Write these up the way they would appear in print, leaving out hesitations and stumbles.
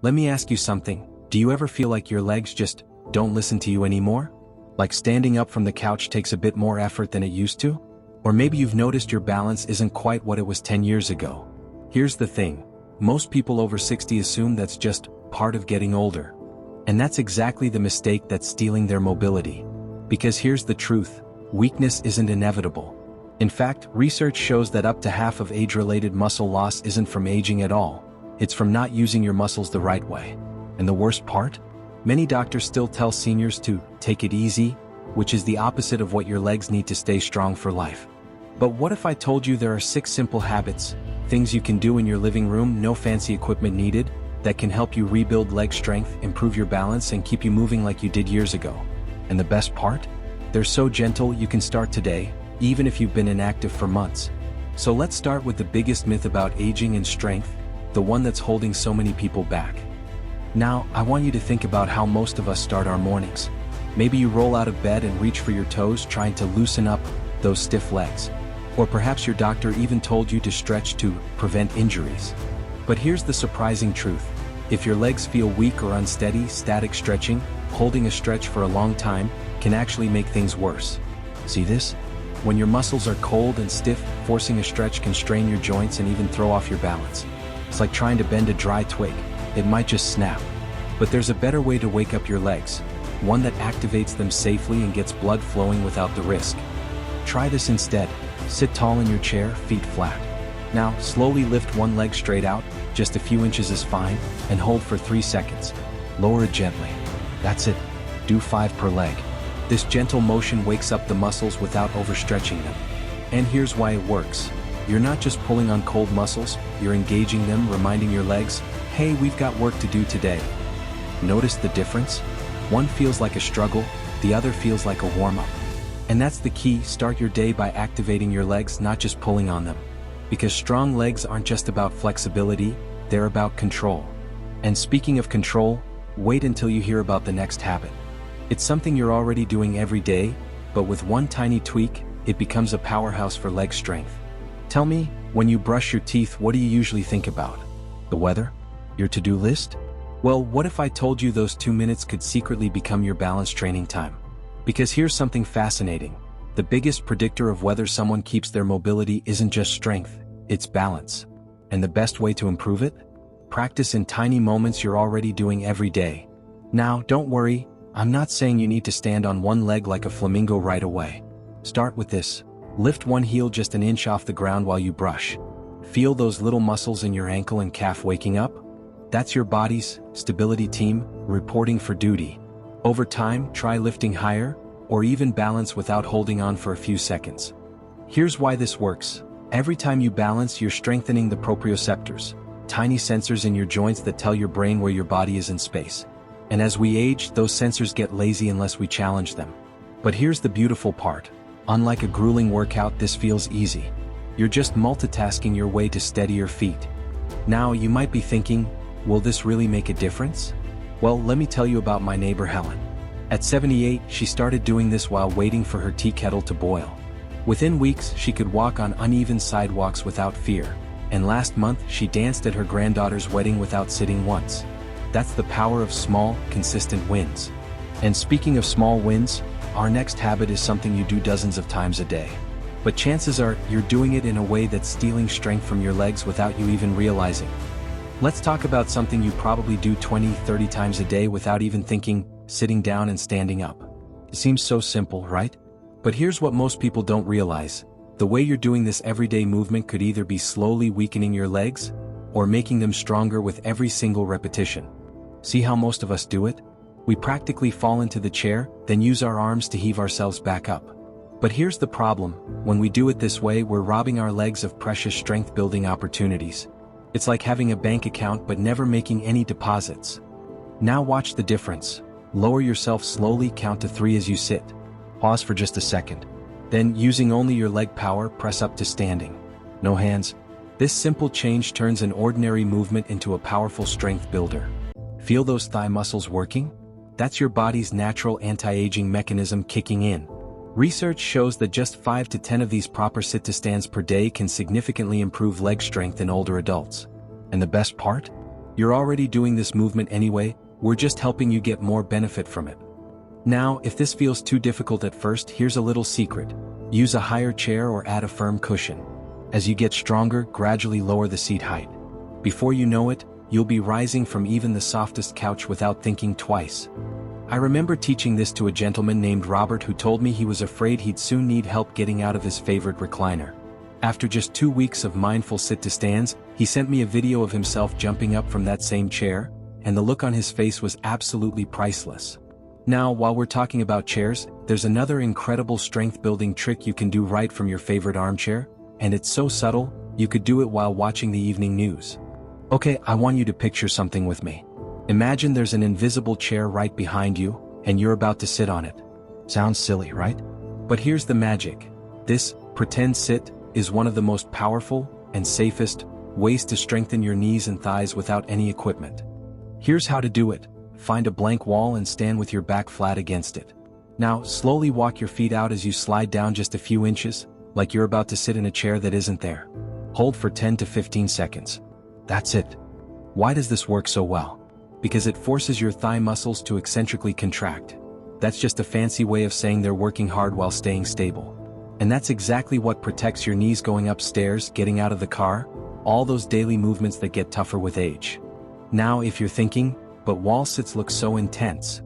Let me ask you something. Do you ever feel like your legs just don't listen to you anymore? Like standing up from the couch takes a bit more effort than it used to? Or maybe you've noticed your balance isn't quite what it was 10 years ago. Here's the thing. Most people over 60 assume that's just part of getting older. And that's exactly the mistake that's stealing their mobility. Because here's the truth. Weakness isn't inevitable. In fact, research shows that up to half of age-related muscle loss isn't from aging at all. It's from not using your muscles the right way. And the worst part? Many doctors still tell seniors to take it easy, which is the opposite of what your legs need to stay strong for life. But what if I told you there are 6 simple habits, things you can do in your living room, no fancy equipment needed, that can help you rebuild leg strength, improve your balance, and keep you moving like you did years ago? And the best part? They're so gentle you can start today, even if you've been inactive for months. So let's start with the biggest myth about aging and strength, the one that's holding so many people back. Now, I want you to think about how most of us start our mornings. Maybe you roll out of bed and reach for your toes trying to loosen up those stiff legs. Or perhaps your doctor even told you to stretch to prevent injuries. But here's the surprising truth. If your legs feel weak or unsteady, static stretching, holding a stretch for a long time, can actually make things worse. See this? When your muscles are cold and stiff, forcing a stretch can strain your joints and even throw off your balance. It's like trying to bend a dry twig. It might just snap. But there's a better way to wake up your legs, one that activates them safely and gets blood flowing without the risk. Try this instead. Sit tall in your chair, feet flat. Now, slowly lift one leg straight out, just a few inches is fine, and hold for 3 seconds. Lower it gently. That's it. Do 5 per leg. This gentle motion wakes up the muscles without overstretching them. And here's why it works. You're not just pulling on cold muscles, you're engaging them, reminding your legs, hey, we've got work to do today. Notice the difference? One feels like a struggle, the other feels like a warm-up. And that's the key. Start your day by activating your legs, not just pulling on them. Because strong legs aren't just about flexibility, they're about control. And speaking of control, wait until you hear about the next habit. It's something you're already doing every day, but with one tiny tweak, it becomes a powerhouse for leg strength. Tell me, when you brush your teeth, what do you usually think about? The weather? Your to-do list? Well, what if I told you those 2 minutes could secretly become your balance training time? Because here's something fascinating. The biggest predictor of whether someone keeps their mobility isn't just strength, it's balance. And the best way to improve it? Practice in tiny moments you're already doing every day. Now, don't worry, I'm not saying you need to stand on one leg like a flamingo right away. Start with this. Lift one heel just an inch off the ground while you brush. Feel those little muscles in your ankle and calf waking up? That's your body's stability team reporting for duty. Over time, try lifting higher, or even balance without holding on for a few seconds. Here's why this works. Every time you balance, you're strengthening the proprioceptors, tiny sensors in your joints that tell your brain where your body is in space. And as we age, those sensors get lazy unless we challenge them. But here's the beautiful part. Unlike a grueling workout, this feels easy. You're just multitasking your way to steadier feet. Now, you might be thinking, will this really make a difference? Well, let me tell you about my neighbor Helen. At 78, she started doing this while waiting for her tea kettle to boil. Within weeks, she could walk on uneven sidewalks without fear. And last month, she danced at her granddaughter's wedding without sitting once. That's the power of small, consistent wins. And speaking of small wins, our next habit is something you do dozens of times a day. But chances are, you're doing it in a way that's stealing strength from your legs without you even realizing. Let's talk about something you probably do 20-30 times a day without even thinking, sitting down and standing up. It seems so simple, right? But here's what most people don't realize. The way you're doing this everyday movement could either be slowly weakening your legs, or making them stronger with every single repetition. See how most of us do it? We practically fall into the chair, then use our arms to heave ourselves back up. But here's the problem. When we do it this way, we're robbing our legs of precious strength-building opportunities. It's like having a bank account but never making any deposits. Now watch the difference. Lower yourself slowly, count to 3 as you sit. Pause for just a second. Then, using only your leg power, press up to standing. No hands. This simple change turns an ordinary movement into a powerful strength builder. Feel those thigh muscles working? That's your body's natural anti-aging mechanism kicking in. Research shows that just 5 to 10 of these proper sit-to-stands per day can significantly improve leg strength in older adults. And the best part? You're already doing this movement anyway, we're just helping you get more benefit from it. Now, if this feels too difficult at first, here's a little secret. Use a higher chair or add a firm cushion. As you get stronger, gradually lower the seat height. Before you know it, you'll be rising from even the softest couch without thinking twice. I remember teaching this to a gentleman named Robert who told me he was afraid he'd soon need help getting out of his favorite recliner. After just 2 weeks of mindful sit-to-stands, he sent me a video of himself jumping up from that same chair, and the look on his face was absolutely priceless. Now, while we're talking about chairs, there's another incredible strength-building trick you can do right from your favorite armchair, and it's so subtle, you could do it while watching the evening news. Okay, I want you to picture something with me. Imagine there's an invisible chair right behind you, and you're about to sit on it. Sounds silly, right? But here's the magic. This pretend sit is one of the most powerful and safest ways to strengthen your knees and thighs without any equipment. Here's how to do it. Find a blank wall and stand with your back flat against it. Now, slowly walk your feet out as you slide down just a few inches, like you're about to sit in a chair that isn't there. Hold for 10 to 15 seconds. That's it. Why does this work so well? Because it forces your thigh muscles to eccentrically contract. That's just a fancy way of saying they're working hard while staying stable. And that's exactly what protects your knees going upstairs, getting out of the car, all those daily movements that get tougher with age. Now, if you're thinking, but wall sits look so intense.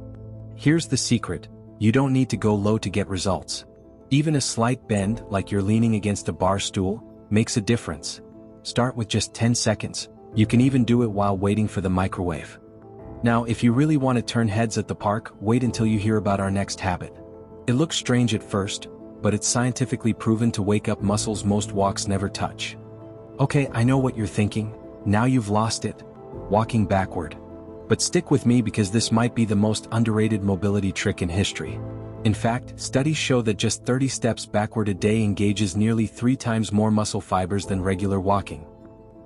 Here's the secret. You don't need to go low to get results. Even a slight bend, like you're leaning against a bar stool, makes a difference. Start with just 10 seconds. You can even do it while waiting for the microwave. Now, if you really want to turn heads at the park, wait until you hear about our next habit. It looks strange at first, but it's scientifically proven to wake up muscles most walks never touch. Okay, I know what you're thinking. Now you've lost it. Walking backward. But stick with me because this might be the most underrated mobility trick in history. In fact, studies show that just 30 steps backward a day engages nearly 3 times more muscle fibers than regular walking.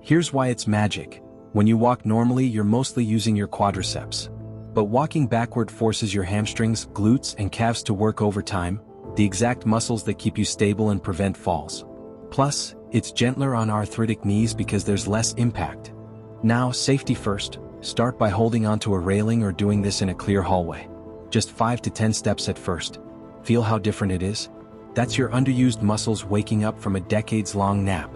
Here's why it's magic. When you walk normally, you're mostly using your quadriceps. But walking backward forces your hamstrings, glutes, and calves to work overtime, the exact muscles that keep you stable and prevent falls. Plus, it's gentler on arthritic knees because there's less impact. Now, safety first. Start by holding onto a railing or doing this in a clear hallway. Just 5 to 10 steps at first. Feel how different it is? That's your underused muscles waking up from a decades-long nap.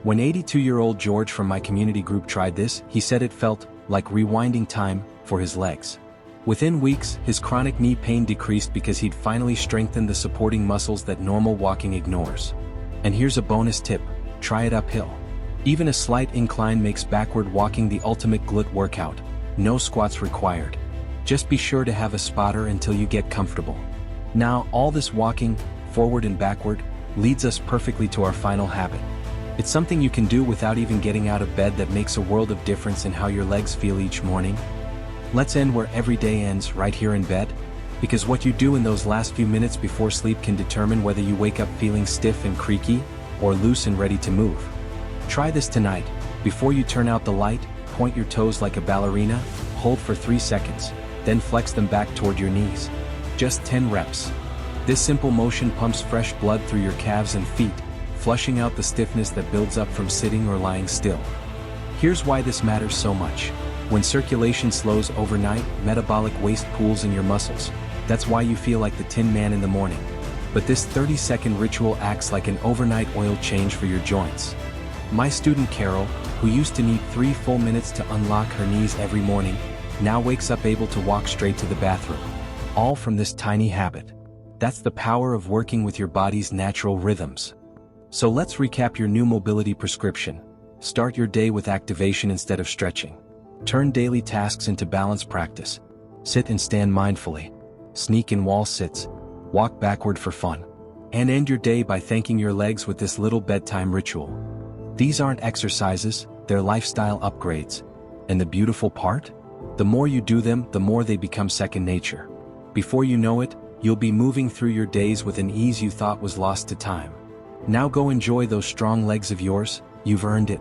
When 82-year-old George from my community group tried this, he said it felt like rewinding time for his legs. Within weeks, his chronic knee pain decreased because he'd finally strengthened the supporting muscles that normal walking ignores. And here's a bonus tip. Try it uphill. Even a slight incline makes backward walking the ultimate glute workout. No squats required. Just be sure to have a spotter until you get comfortable. Now, all this walking, forward and backward, leads us perfectly to our final habit. It's something you can do without even getting out of bed that makes a world of difference in how your legs feel each morning. Let's end where every day ends, right here in bed. Because what you do in those last few minutes before sleep can determine whether you wake up feeling stiff and creaky, or loose and ready to move. Try this tonight. Before you turn out the light, point your toes like a ballerina, hold for 3 seconds, then flex them back toward your knees. Just 10 reps. This simple motion pumps fresh blood through your calves and feet, flushing out the stiffness that builds up from sitting or lying still. Here's why this matters so much. When circulation slows overnight, metabolic waste pools in your muscles. That's why you feel like the Tin Man in the morning. But this 30-second ritual acts like an overnight oil change for your joints. My student Carol, who used to need 3 full minutes to unlock her knees every morning, now wakes up able to walk straight to the bathroom. All from this tiny habit. That's the power of working with your body's natural rhythms. So let's recap your new mobility prescription. Start your day with activation instead of stretching. Turn daily tasks into balance practice. Sit and stand mindfully. Sneak in wall sits. Walk backward for fun. And end your day by thanking your legs with this little bedtime ritual. These aren't exercises, they're lifestyle upgrades. And the beautiful part? The more you do them, the more they become second nature. Before you know it, you'll be moving through your days with an ease you thought was lost to time. Now go enjoy those strong legs of yours, you've earned it.